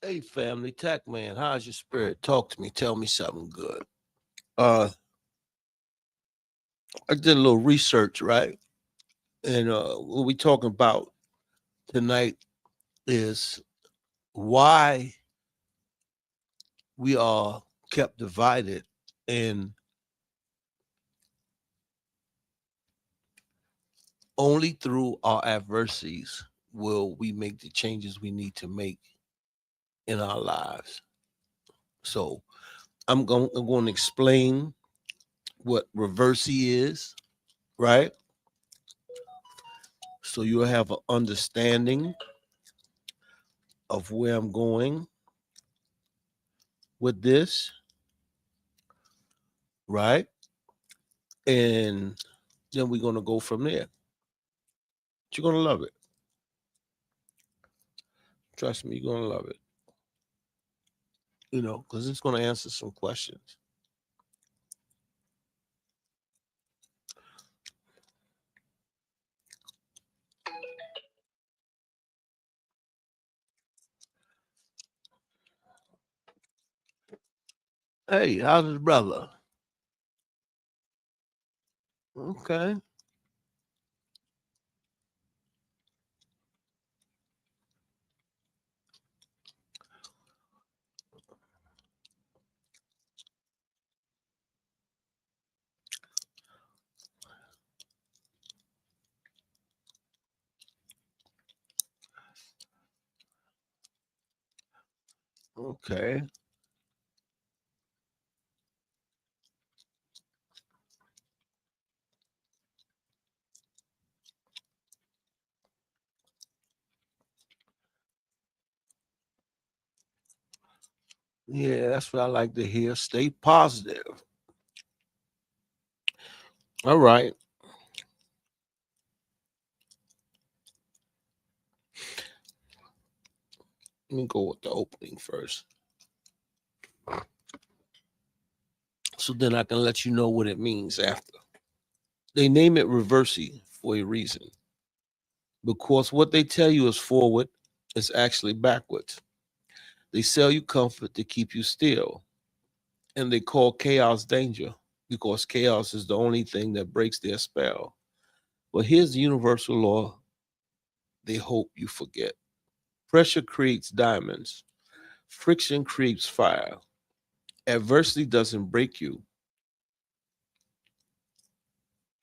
Hey family, TACC man, how's your spirit? Talk to me. Tell me something good. Uh, I did a little research, right? And what we talking about tonight is why we are kept divided, and only through our adversities will we make the changes we need to make in our lives. So I'm going to explain what Reversey is, right? So you'll have an understanding of where I'm going with this, right? And then we're gonna go from there. You're gonna love it. Trust me, you're gonna love it. Because it's gonna answer some questions. Hey, how's his brother? Okay, okay. Yeah, that's what I like to hear. Stay positive. All right. Let me go with the opening first. So then I can let you know what it means after. They name it Reversey for a reason. Because what they tell you is forward, it's actually backwards. They sell you comfort to keep you still. And they call chaos danger because chaos is the only thing that breaks their spell. But here's the universal law they hope you forget: pressure creates diamonds, friction creates fire. Adversity doesn't break you,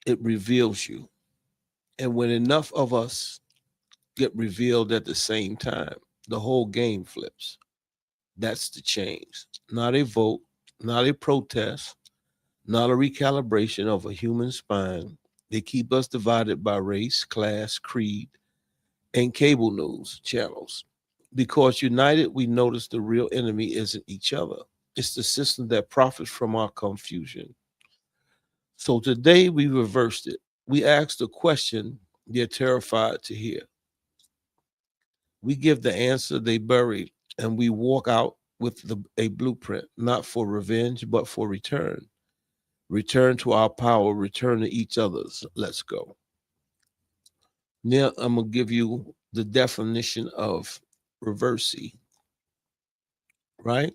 it reveals you. And when enough of us get revealed at the same time, the whole game flips. That's the change. Not a vote, not a protest, not a recalibration of a human spine. They keep us divided by race, class, creed, and cable news channels. Because united, we notice the real enemy isn't each other. It's the system that profits from our confusion. So today we reversed it. We asked the question they're terrified to hear. We give the answer they buried, and we walk out with a blueprint, not for revenge, but for return. Return to our power, return to each other's. Let's go. Now I'm going to give you the definition of reversey, right?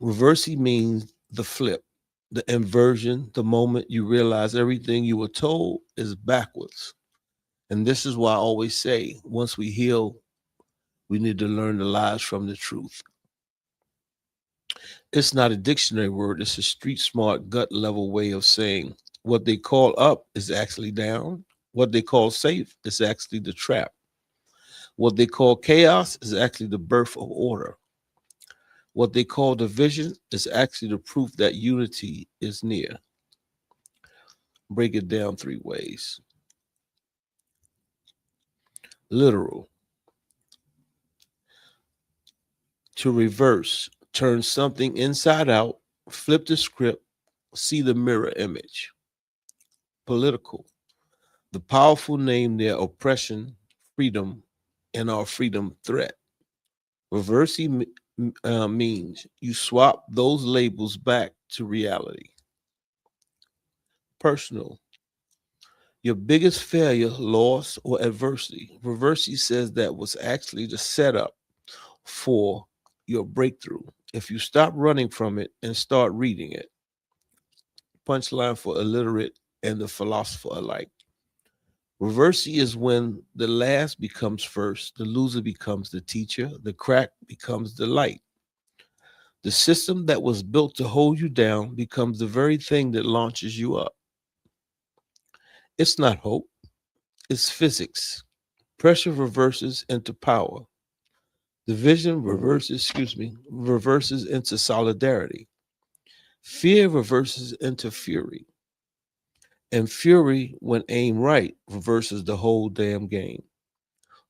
Reversey means the flip, the inversion, the moment you realize everything you were told is backwards. And this is why I always say once we heal, we need to learn the lies from the truth. It's not a dictionary word, it's a street smart, gut level way of saying what they call up is actually down. What they call safe is actually the trap. What they call chaos is actually the birth of order. What they call division is actually the proof that unity is near. Break it down three ways. Literal, to reverse, turn something inside out, flip the script, see the mirror image. Political, the powerful name their oppression, freedom, and our freedom threat. Reversey means you swap those labels back to reality. Personal, Your biggest failure, loss, or adversity. Reversey says that was actually the setup for your breakthrough. If you stop running from it and start reading it. Punchline for illiterate and the philosopher alike. Reversey is when the last becomes first, the loser becomes the teacher, the crack becomes the light. The system that was built to hold you down becomes the very thing that launches you up. It's not hope, it's physics. Pressure reverses into power. Division reverses into solidarity. Fear reverses into fury. And fury, when aimed right, reverses the whole damn game.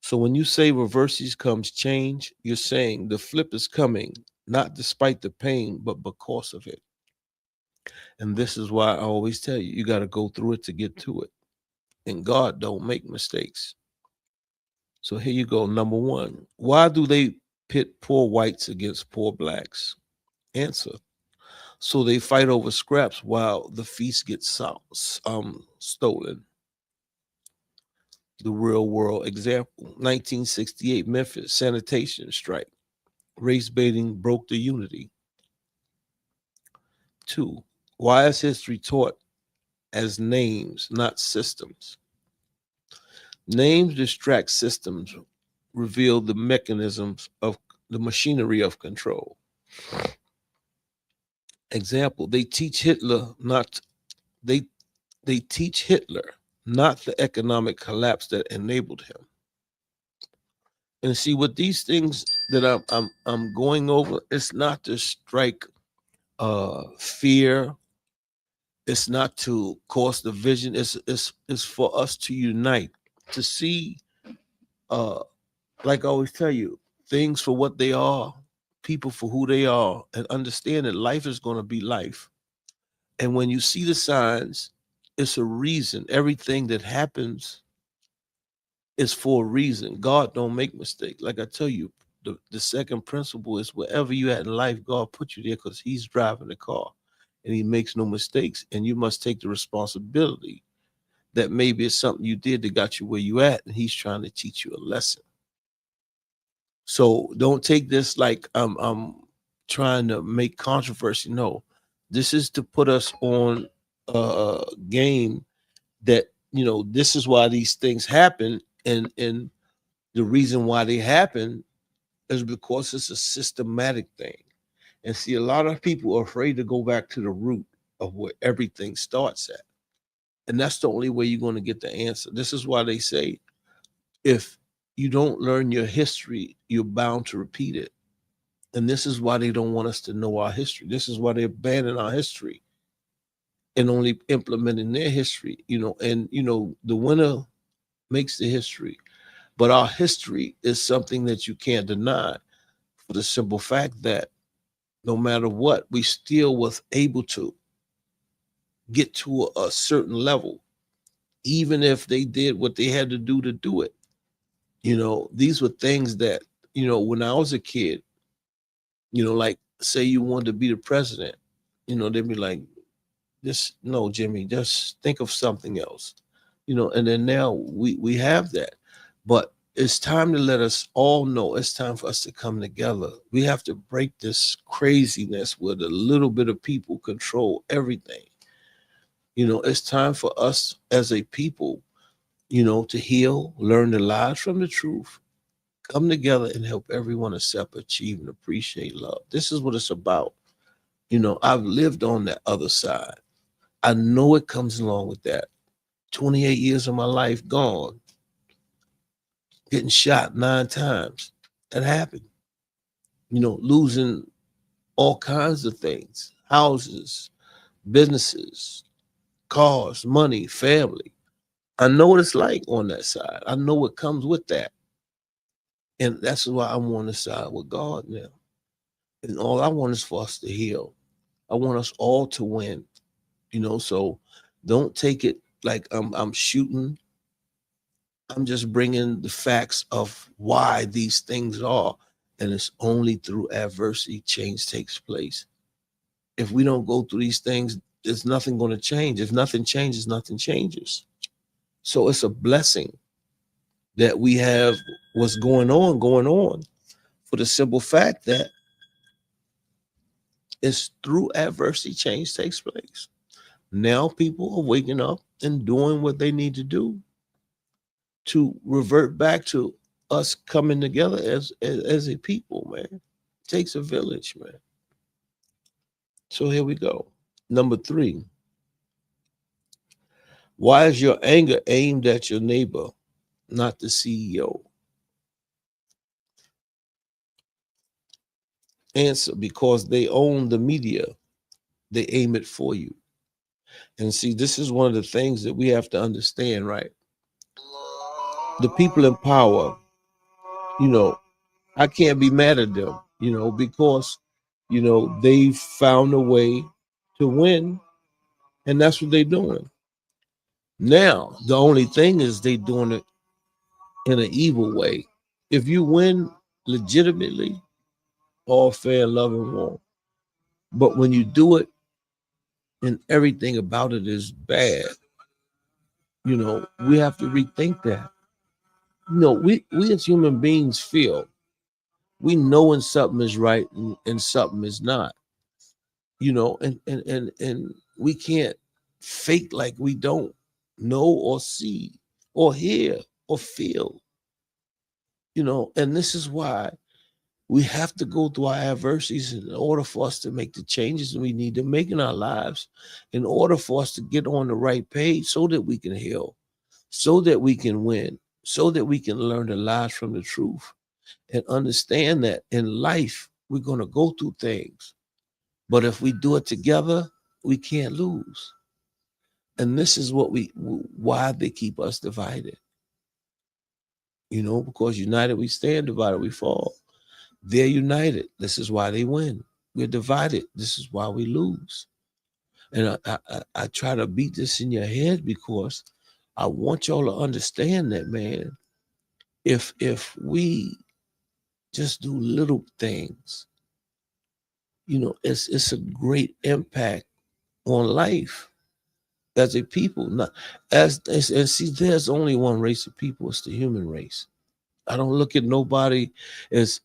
So when you say reverses comes change, you're saying the flip is coming, not despite the pain, but because of it. And this is why I always tell you, you got to go through it to get to it. And God don't make mistakes. So here you go. Number one, why do they pit poor whites against poor blacks? Answer. So they fight over scraps while the feast gets stolen. The real world example. 1968 Memphis sanitation strike. Race baiting broke the unity. Two, why is history taught as names, not systems? Names distract systems, reveal the mechanisms of the machinery of control. Example, they they teach Hitler, not the economic collapse that enabled him. And see, with these things that I'm going over, it's not to strike fear. It's not to cause division. It's for us to unite, to see, uh, like I always tell you, things for what they are, people for who they are, and understand that life is going to be life. And when you see the signs, it's a reason. Everything that happens is for a reason. God don't make mistakes. Like I tell you, the second principle is wherever you at in life, God put you there because He's driving the car and He makes no mistakes. And you must take the responsibility that maybe it's something you did that got you where you at, and He's trying to teach you a lesson. So don't take this like I'm trying to make controversy. No, this is to put us on a game that, this is why these things happen, and the reason why they happen is because it's a systematic thing. And see, a lot of people are afraid to go back to the root of where everything starts at. And that's the only way you're going to get the answer. This is why they say if you don't learn your history, you're bound to repeat it. And this is why they don't want us to know our history. This is why they're banning our history and only implementing their history, and the winner makes the history. But our history is something that you can't deny for the simple fact that no matter what, we still was able to get to a certain level, even if they did what they had to do it. These were things that, when I was a kid, like say you wanted to be the president, they'd be like, just no, Jimmy, just think of something else. And then now we have that. But it's time to let us all know it's time for us to come together. We have to break this craziness where the little bit of people control everything. It's time for us as a people, to heal, learn the lies from the truth, come together and help everyone accept, achieve, and appreciate love. This is what it's about. I've lived on that other side. I know it comes along with that. 28 years of my life gone, getting shot 9 times. That happened. Losing all kinds of things, houses, businesses, cars, money, family. I know what it's like on that side. I know what comes with that. And that's why I'm on the side with God now. And all I want is for us to heal. I want us all to win. So don't take it like I'm shooting. I'm just bringing the facts of why these things are. And it's only through adversity change takes place. If we don't go through these things, there's nothing going to change. If nothing changes, nothing changes. So it's a blessing that we have what's going on, for the simple fact that it's through adversity change takes place. Now people are waking up and doing what they need to do to revert back to us coming together as a people, man. It takes a village, man. So here we go. Number 3, why is your anger aimed at your neighbor, not the CEO? Answer: because they own the media, they aim it for you. And see, this is one of the things that we have to understand, right? The people in power, you know, I can't be mad at them, because, they found a way to win, and that's what they're doing. Now, the only thing is they doing it in an evil way. If you win legitimately, all fair, love, and warm. But when you do it and everything about it is bad, we have to rethink that. We as human beings feel we know when something is right and something is not, and we can't fake like we don't know or see or hear or feel, and this is why we have to go through our adversities in order for us to make the changes we need to make in our lives, in order for us to get on the right page so that we can heal, so that we can win, so that we can learn the lies from the truth and understand that in life, we're going to go through things. But if we do it together, we can't lose. And this is why they keep us divided. Because united we stand, divided we fall. They're united. This is why they win. We're divided. This is why we lose. And I try to beat this in your head because I want y'all to understand that, man. If we just do little things, it's a great impact on life as a people. Not and see, there's only one race of people. It's the human race. I don't look at nobody as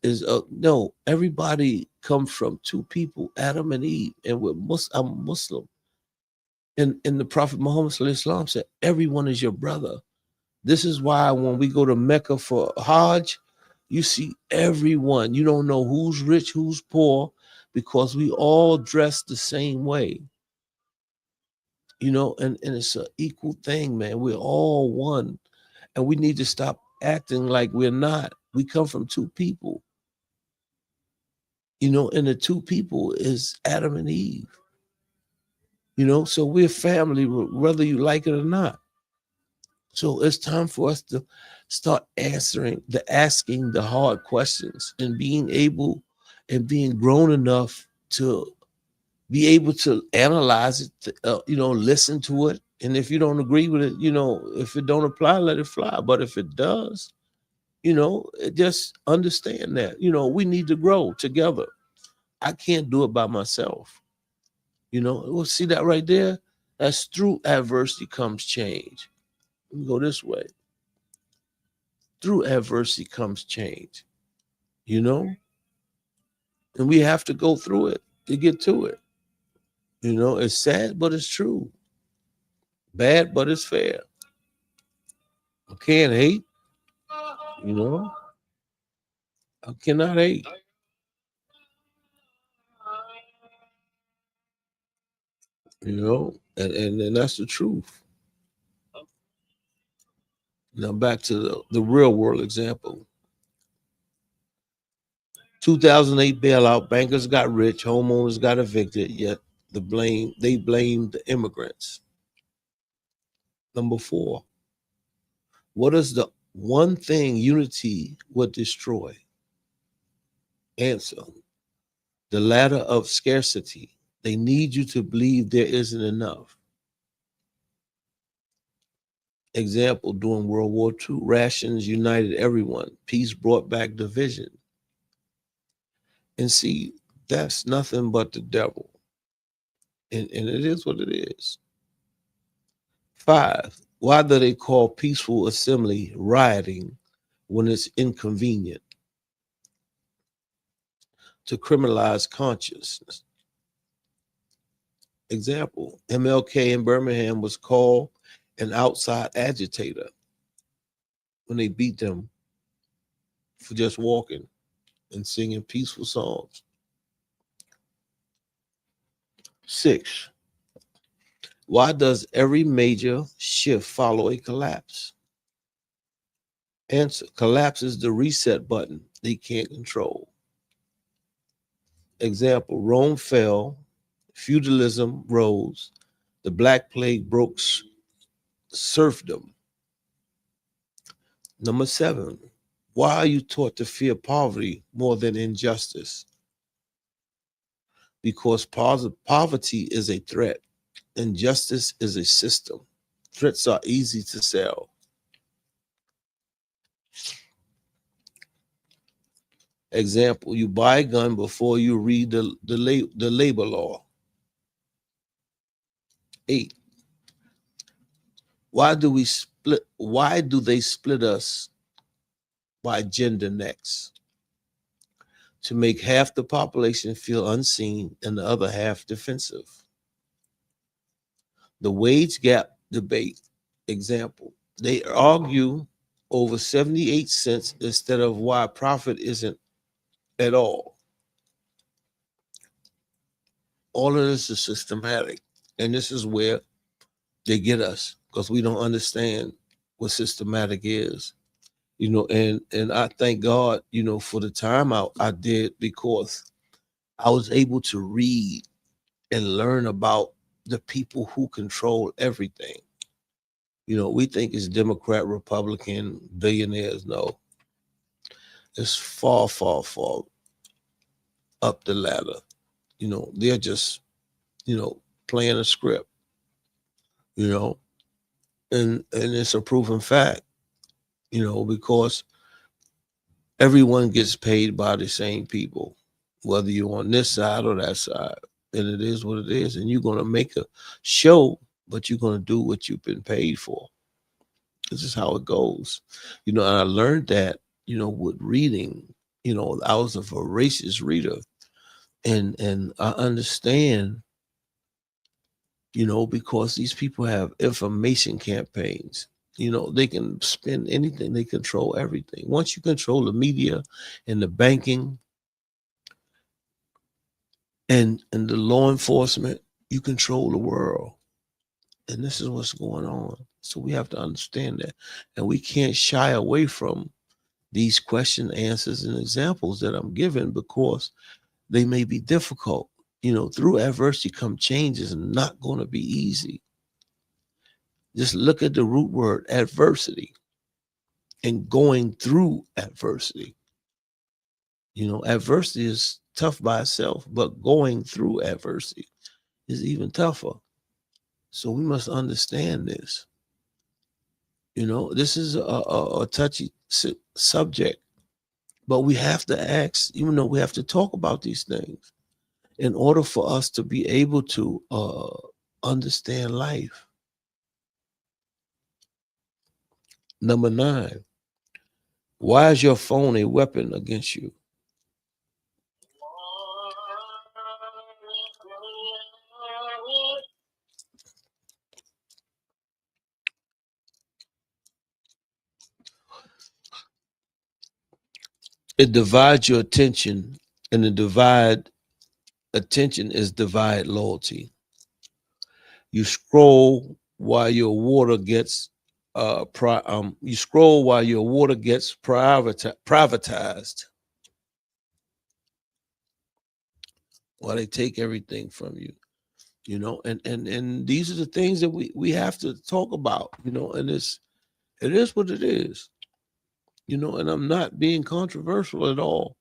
no. Everybody comes from two people, Adam and Eve, and I'm Muslim. And the Prophet Muhammad Sallallahu said, "Everyone is your brother." This is why when we go to Mecca for Hajj, you see everyone. You don't know who's rich, who's poor, because we all dress the same way. And it's an equal thing, man. We're all one. And we need to stop acting like we're not. We come from two people, and the two people is Adam and Eve, so we're family, whether you like it or not. So it's time for us to start asking the hard questions and being able and being grown enough to be able to analyze it, listen to it. And if you don't agree with it, if it don't apply, let it fly. But if it does, just understand that, we need to grow together. I can't do it by myself. We'll see that right there. That's through adversity comes change. Let me go this way. Through adversity comes change, you know, and we have to go through it to get to it. It's sad, but it's true. Bad, but it's fair. I can't hate, you know. I cannot hate, and that's the truth. Now back to the real world example. 2008 bailout, bankers got rich, homeowners got evicted, yet they blamed the immigrants. Number 4, what is the one thing unity would destroy? Answer: the ladder of scarcity. They need you to believe there isn't enough. Example, during World War II, rations united everyone. Peace brought back division. And see, that's nothing but the devil. And it is what it is. 5, Why do they call peaceful assembly rioting when it's inconvenient? To criminalize consciousness. Example, MLK in Birmingham was called an outside agitator when they beat them for just walking and singing peaceful songs. 6, why does every major shift follow a collapse? Answer, collapse is the reset button they can't control. Example, Rome fell, feudalism rose, the Black Plague broke serfdom. Number 7, why are you taught to fear poverty more than injustice? Because poverty is a threat, injustice is a system. Threats are easy to sell. Example, you buy a gun before you read the labor law. 8, why do they split us by gender next? To make half the population feel unseen and the other half defensive. The wage gap debate. Example, they argue over 78 cents instead of why profit isn't at all. All of this is systematic. And this is where they get us because we don't understand what systematic is. And I thank God, for the time I did, because I was able to read and learn about the people who control everything. We think it's Democrat, Republican, billionaires. No, it's far, far, far up the ladder. They're just, playing a script, you know, and it's a proven fact, because everyone gets paid by the same people, whether you're on this side or that side. And it is what it is. And you're going to make a show, but you're going to do what you've been paid for. This is how it goes. And I learned that, with reading. I was a voracious reader. And I understand, because these people have information campaigns. They can spend anything, they control everything. Once you control the media and the banking and the law enforcement, you control the world. And this is what's going on. So we have to understand that. And we can't shy away from these question answers and examples that I'm giving, because they may be difficult. Through adversity come changes, and not going to be easy. Just look at the root word, adversity, and going through adversity. Adversity is tough by itself, but going through adversity is even tougher. So we must understand this. This is a touchy subject, but we have to ask, we have to talk about these things in order for us to be able to understand life. Number 9, why is your phone a weapon against you? It divides your attention, and the divide attention is divide loyalty. You scroll while your water gets you scroll while your water gets privatized. While they take everything from you. And these are the things that we have to talk about, and it is what it is. And I'm not being controversial at all.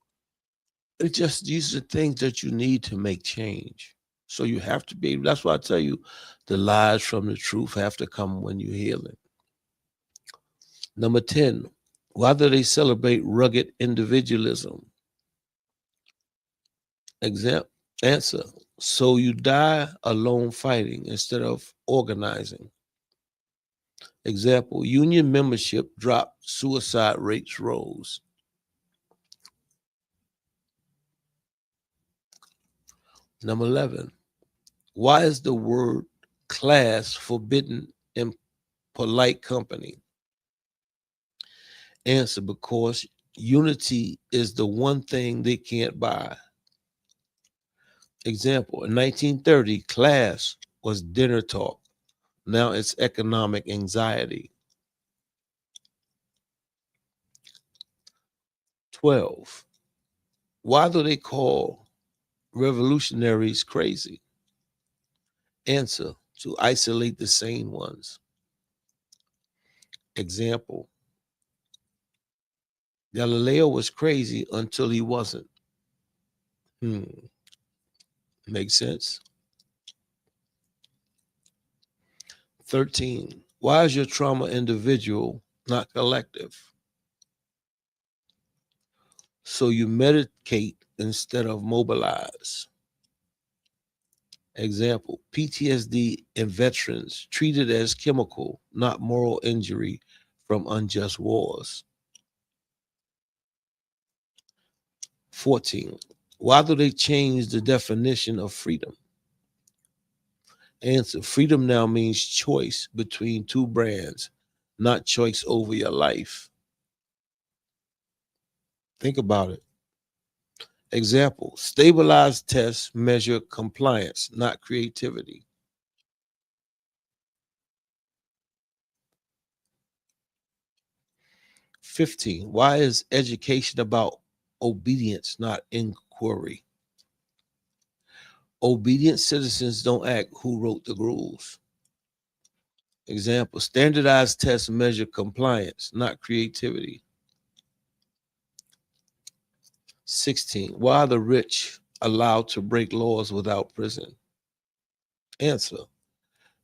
It's just, these are the things that you need to make change. So you have to be, that's why I tell you, the lies from the truth have to come when you heal it. Number 10, why do they celebrate rugged individualism? Answer, so you die alone fighting instead of organizing. Example, union membership dropped, suicide rates rose. Number 11, why is the word class forbidden in polite company? Answer, because unity is the one thing they can't buy. Example, in 1930, class was dinner talk. Now it's economic anxiety. 12, why do they call revolutionaries crazy? Answer, to isolate the sane ones. Example, Galileo was crazy until he wasn't. Makes sense? 13, why is your trauma individual, not collective? So you medicate instead of mobilize. Example, PTSD in veterans treated as chemical, not moral injury from unjust wars. 14, why do they change the definition of freedom? Answer, freedom now means choice between two brands, not choice over your life. Think about it. Example, stabilized tests measure compliance, not creativity. 15, why is education about obedience, not inquiry? Obedient citizens don't act who wrote the rules. Example, standardized tests measure compliance, not creativity. 16, why are the rich allowed to break laws without prison? Answer,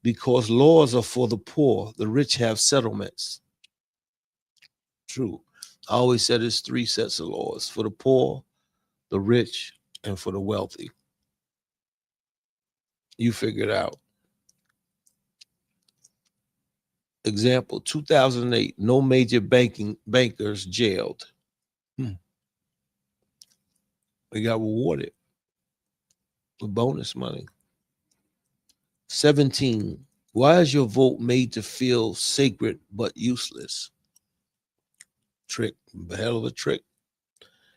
because laws are for the poor, the rich have settlements. True. I always said it's three sets of laws: for the poor, the rich, and for the wealthy. You figure it out. Example, 2008, no major bankers jailed. They got rewarded with bonus money. 17, why is your vote made to feel sacred but useless? Trick, hell of a trick.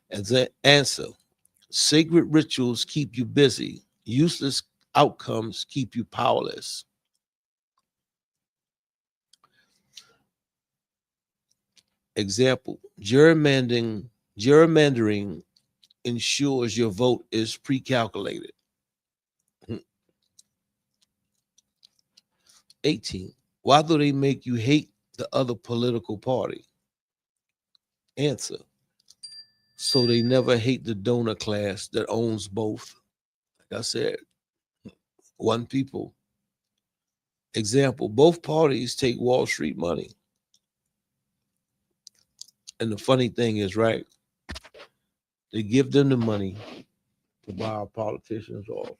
As an answer, sacred rituals keep you busy. Useless outcomes keep you powerless. Example, gerrymandering ensures your vote is pre-calculated. 18, why do they make you hate the other political party? Answer, so they never hate the donor class that owns both. Like I said, one people. Example, both parties take Wall Street money. And the funny thing is, right, they give them the money to buy our politicians off.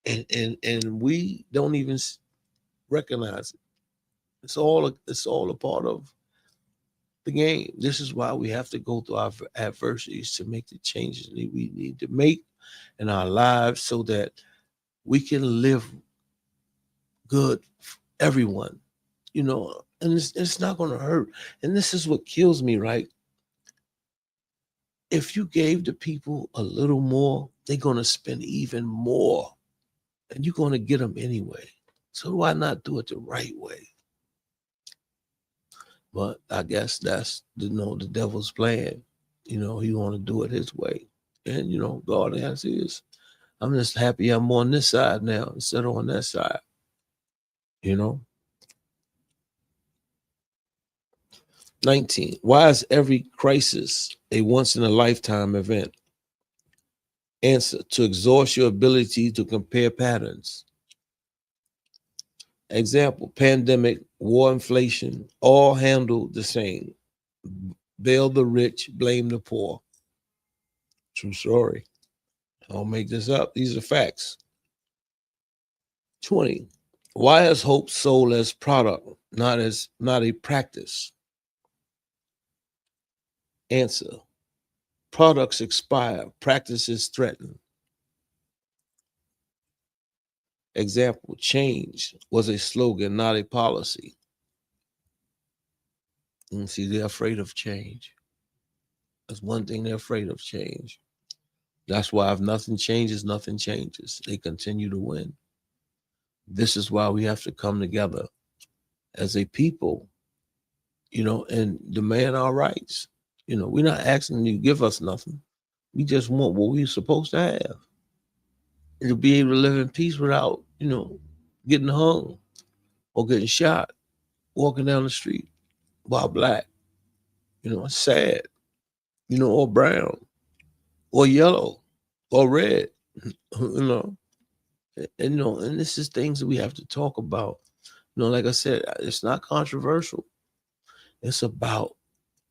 And we don't even recognize it. It's all a part of the game. This is why we have to go through our adversities to make the changes that we need to make in our lives so that we can live good for everyone, and it's not going to hurt. And this is what kills me, right? If you gave the people a little more, they're going to spend even more, and you're going to get them anyway. So why not do it the right way? But I guess that's the devil's plan. He want to do it his way, and God has his. I'm just happy I'm on this side now instead of on that side. You know. 19. Why is every crisis a once in a lifetime event? Answer, to exhaust your ability to compare patterns. Example, pandemic, war, inflation, all handled the same. Bail the rich, blame the poor. True story. I don't make this up. These are facts. 20. Why is hope sold as product, not a practice? Answer. Products expire, practices threaten. Example, change was a slogan, not a policy. And see, they're afraid of change. That's one thing they're afraid of, change. That's why if nothing changes, nothing changes. They continue to win. This is why we have to come together as a people, and demand our rights. We're not asking you to give us nothing. We just want what we're supposed to have. And to be able to live in peace without, getting hung or getting shot, walking down the street while black. It's sad, or brown or yellow or red, you know. And this is things that we have to talk about. Like I said, it's not controversial. It's about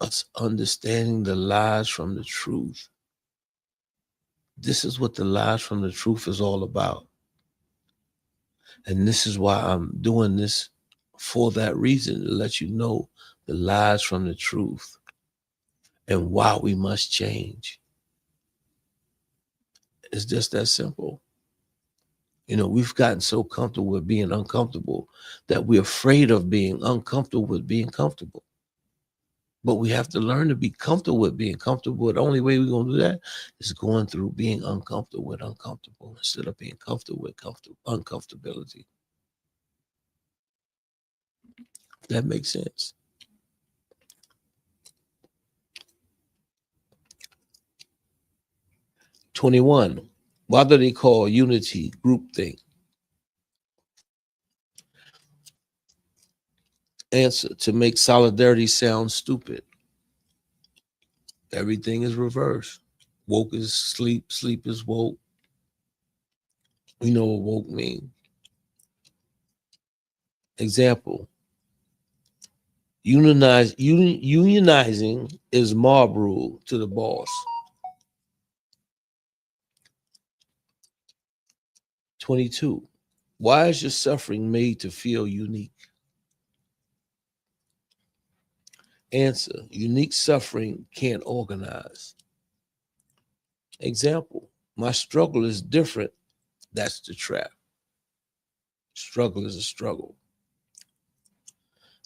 us understanding the lies from the truth. This is what the lies from the truth is all about. And this is why I'm doing this, for that reason, to let you know the lies from the truth and why we must change. It's just that simple. We've gotten so comfortable with being uncomfortable that we're afraid of being uncomfortable with being comfortable. But we have to learn to be comfortable with being comfortable. The only way we're going to do that is going through being uncomfortable with uncomfortable instead of being comfortable with uncomfortability. If that makes sense. '21. Why do they call unity groupthink? Answer. To make solidarity sound stupid. Everything is reversed. Woke is sleep, sleep is woke. We know what woke means. Example. Unionizing is mob rule to the boss. 22. Why is your suffering made to feel unique? Answer. Unique suffering can't organize. Example. My struggle is different. That's the trap. Struggle is a struggle.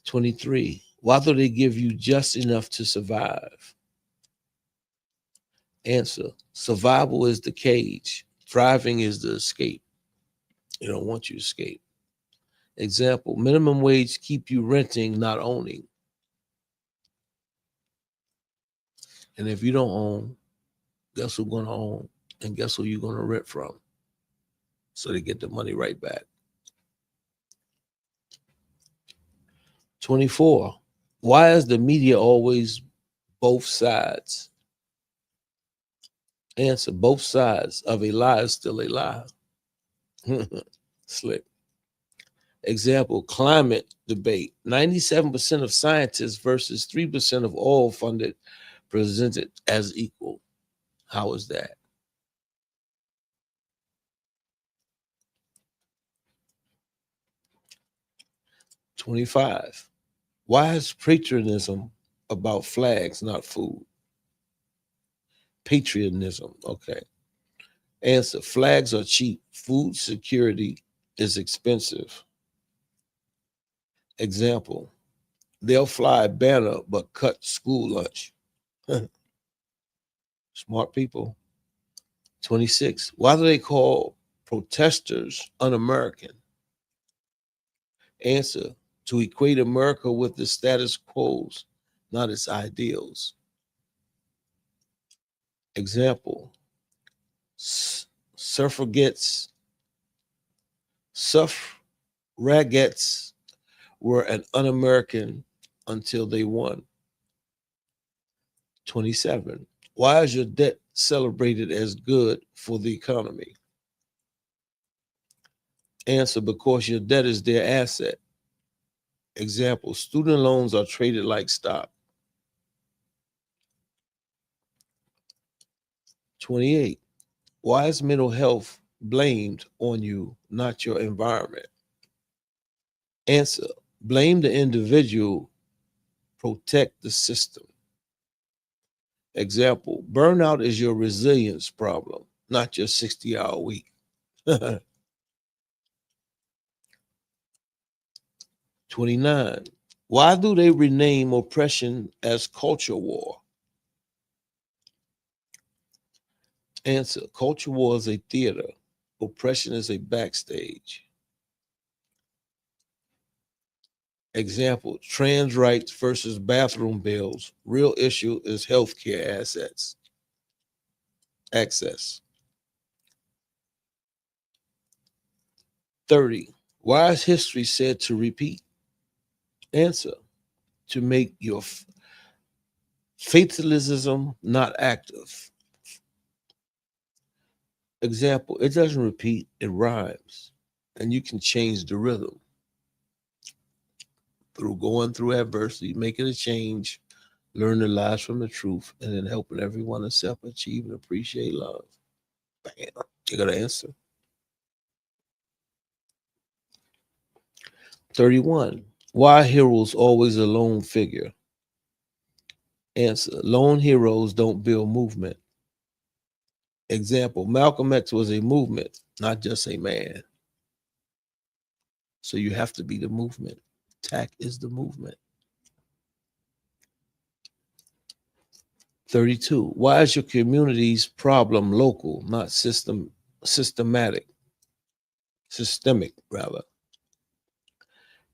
23. Why do they give you just enough to survive? Answer. Survival is the cage. Thriving is the escape. They don't want you to escape. Example. Minimum wage keep you renting, not owning. And if you don't own, guess who's going to own? And guess who you're going to rent from? So they get the money right back. 24. Why is the media always both sides? Answer. Both sides of a lie is still a lie. Slick. Example, climate debate. 97% of scientists versus 3% of all funded presented as equal. How is that? 25. Why is patriotism about flags, not food? Patriotism, okay. Answer, flags are cheap. Food security is expensive. Example, they'll fly a banner but cut school lunch. Smart people. 26. Why do they call protesters un-American? Answer, to equate America with the status quo, not its ideals. Example, suffragettes were an un-American until they won. 27. Why is your debt celebrated as good for the economy? Answer, because your debt is their asset. Example, student loans are traded like stock. 28. Why is mental health blamed on you, not your environment? Answer, blame the individual, protect the system. Example, burnout is your resilience problem, not your 60-hour week. 29. Why do they rename oppression as culture war? Answer, culture war is a theater. Oppression is a backstage. Example, trans rights versus bathroom bills. Real issue is healthcare assets. Access. 30. Why is history said to repeat? Answer, to make your fatalism not active. Example, it doesn't repeat, it rhymes. And you can change the rhythm through going through adversity, making a change, learn the lies from the truth, and then helping everyone accept, achieve, and appreciate love. Bam. You got to answer. 31. Why are heroes always a lone figure? Answer, lone heroes don't build movement. Example, Malcolm X was a movement, not just a man. So you have to be the movement. TACC is the movement. 32. Why is your community's problem local, not systemic rather?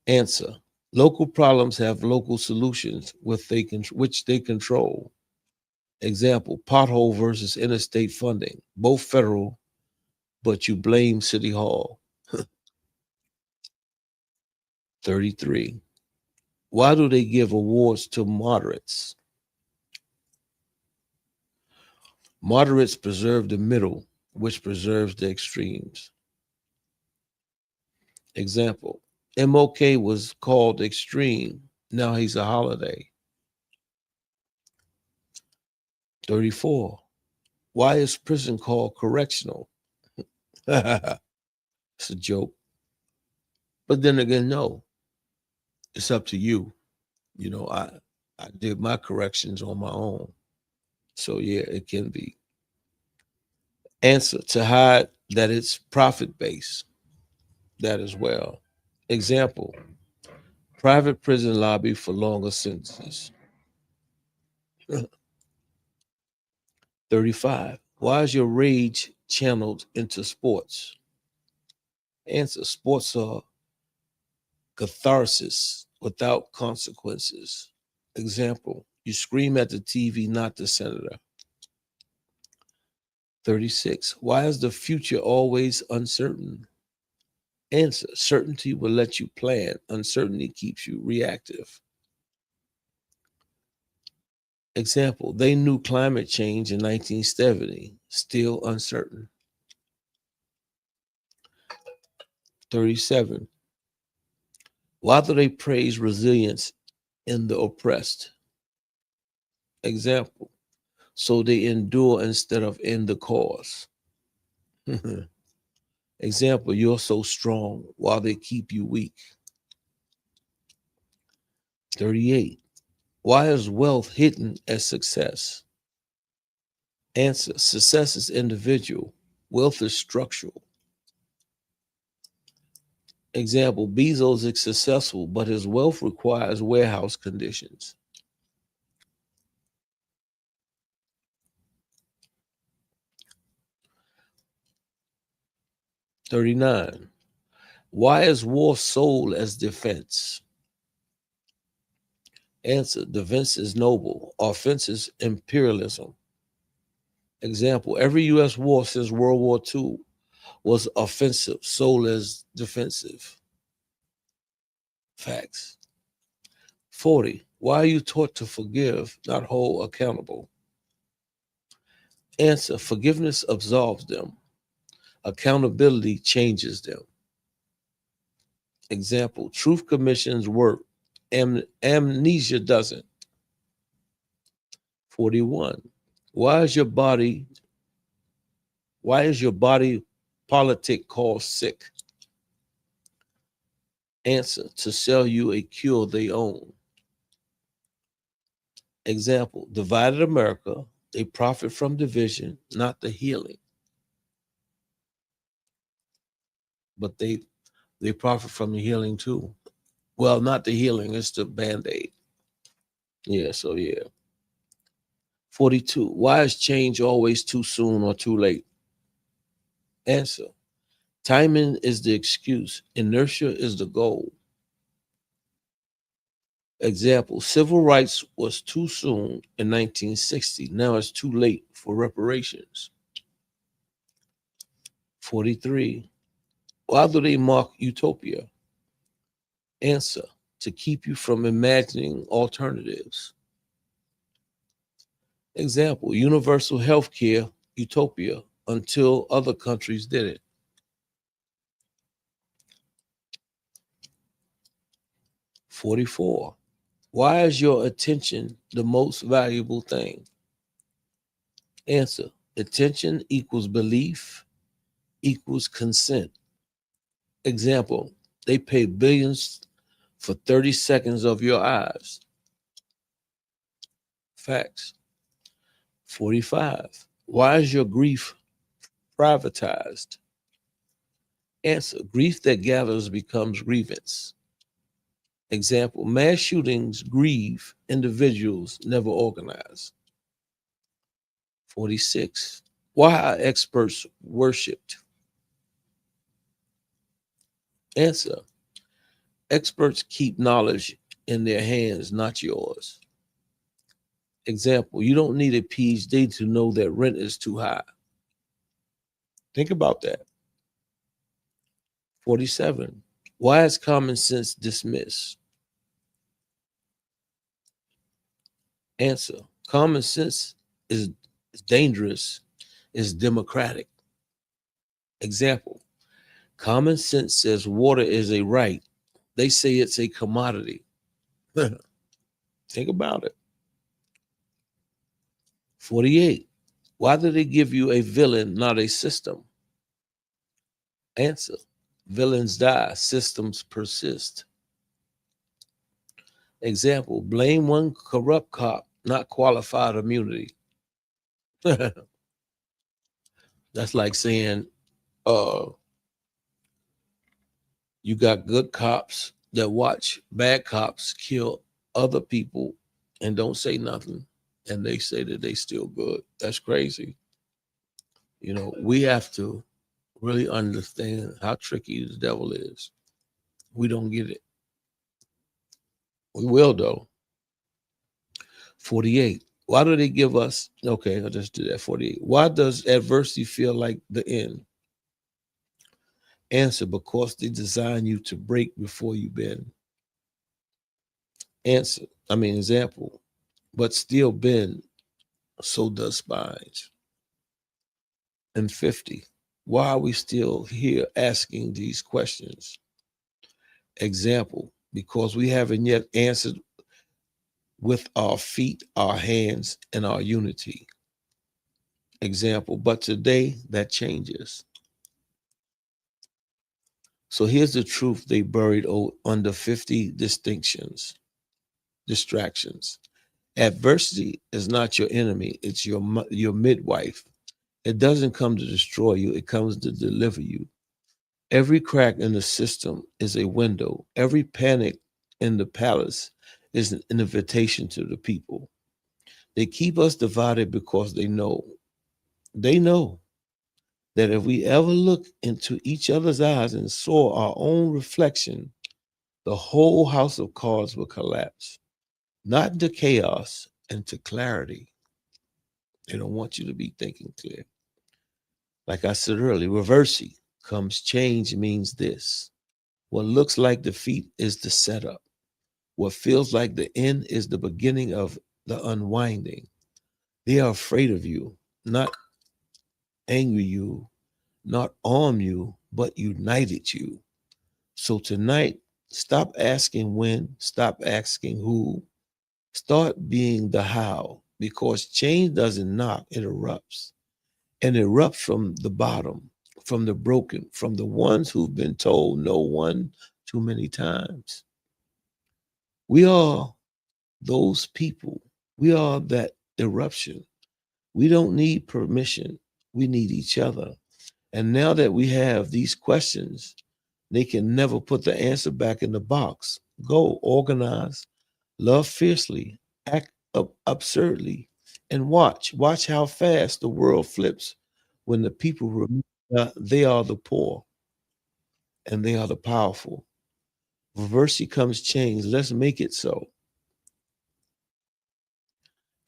Answer, local problems have local solutions which they control. Example, pothole versus interstate funding, both federal, but you blame City Hall. 33. Why do they give awards to moderates? Moderates preserve the middle, which preserves the extremes. Example, MLK was called extreme. Now he's a holiday. 34. Why is prison called correctional? It's a joke. But then again, no. It's up to you. You know, I did my corrections on my own. So yeah, it can be. Answer, to hide that it's profit based. That as well. Example, private prison lobby for longer sentences. 35. Why is your rage channeled into sports? Answer, sports are catharsis without consequences. Example, you scream at the TV, not the senator. 36. Why is the future always uncertain? Answer, certainty will let you plan. Uncertainty keeps you reactive. Example, they knew climate change in 1970, still uncertain. 37. Why do they praise resilience in the oppressed? Example, so they endure instead of end the cause. Example, you're so strong while they keep you weak. 38. Why is wealth hidden as success? Answer, success is individual, wealth is structural. Example, Bezos is successful, but his wealth requires warehouse conditions. 39. Why is war sold as defense? Answer, defense is noble, offense is imperialism. Example, every U.S. war since World War II was offensive, sold as defensive. Facts. 40. Why are you taught to forgive, not hold accountable? Answer, forgiveness absolves them. Accountability changes them. Example, truth commissions work, amnesia doesn't. 41. Why is your body politic called sick? Answer, to sell you a cure they own. Example, divided America, they profit from division, not the healing, but they profit from the healing too. Well, not the healing, it's the band-aid. Yeah, so yeah. 42. Why is change always too soon or too late? Answer. Timing is the excuse. Inertia is the goal. Example, civil rights was too soon in 1960. Now it's too late for reparations. 43. Why do they mark utopia? Answer, to keep you from imagining alternatives. Example, universal health care utopia until other countries did it. 44. Why is your attention the most valuable thing? Answer, attention equals belief equals consent. Example, they pay billions for 30 seconds of your eyes. Facts. 45. Why is your grief privatized? Answer, grief that gathers becomes grievance. Example, mass shootings grieve individuals never organize. 46. Why are experts worshipped? Answer, experts keep knowledge in their hands, not yours. Example, you don't need a PhD to know that rent is too high. Think about that. 47. Why is common sense dismissed? Answer, common sense is dangerous, is democratic. Example, common sense says water is a right. They say it's a commodity. Think about it. 48. Why do they give you a villain, not a system? Answer, villains die, systems persist. Example, blame one corrupt cop, not qualified immunity. That's like saying, uh, you got good cops that watch bad cops kill other people and don't say nothing, and they say that they still good. That's crazy. You know, we have to really understand how tricky the devil is. We don't get it. We will though. 48. Why do they give us, okay, I'll just do that. 48. Why does adversity feel like the end? Answer, because they design you to break before you bend. Example, but still bend, so does spines. And 50. Why are we still here asking these questions? Example, because we haven't yet answered with our feet, our hands, and our unity. Example, but today that changes. So here's the truth they buried under 50 distractions. Adversity is not your enemy, it's your midwife. It doesn't come to destroy you, it comes to deliver you. Every crack in the system is a window. Every panic in the palace is an invitation to the people. They keep us divided because they know that if we ever look into each other's eyes and saw our own reflection, the whole house of cards will collapse. Not into chaos, into clarity. They don't want you to be thinking clear. Like I said earlier, Reversey comes change means this. What looks like defeat is the setup. What feels like the end is the beginning of the unwinding. They are afraid of you, not angry you, not arm you, but united you. So tonight, stop asking when, stop asking who, start being the how, because change doesn't knock, it erupts. And erupts from the bottom, from the broken, from the ones who've been told no one too many times. We are those people. We are that eruption. We don't need permission. We need each other. And now that we have these questions, they can never put the answer back in the box. Go organize, love fiercely, act absurdly, and watch. Watch how fast the world flips when the people remember they are the poor and they are the powerful. Reversey comes change. Let's make it so.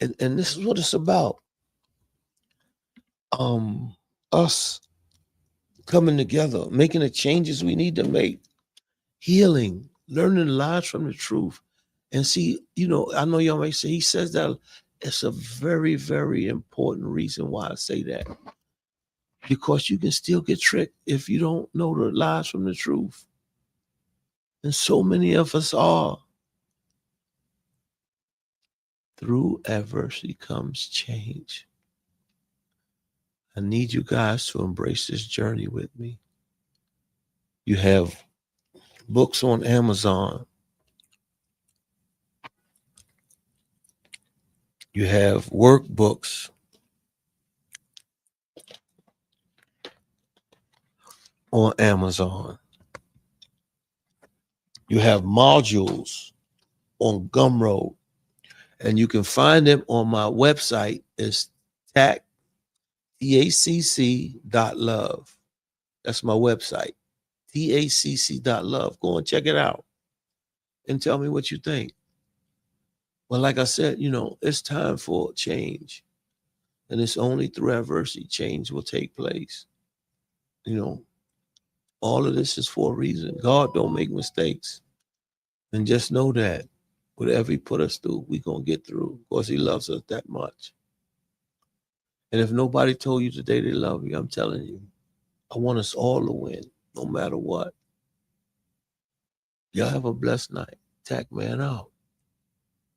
And this is what it's about. Us coming together, making the changes we need to make, healing, learning the lies from the truth. And see, I know y'all may say he says that. It's a very, very important reason why I say that. Because you can still get tricked if you don't know the lies from the truth. And so many of us are. Through adversity comes change. I need you guys to embrace this journey with me. You have books on Amazon. You have workbooks on Amazon. You have modules on Gumroad. And you can find them on my website. It's TACC, TACC.love. That's my website, TACC.love. Go and check it out and tell me what you think. Well, like I said, it's time for change. And it's only through adversity change will take place. All of this is for a reason. God don't make mistakes. And just know that whatever he put us through, we're going to get through because he loves us that much. And if nobody told you today they love you, I'm telling you, I want us all to win, no matter what. Y'all have a blessed night. TACC man out.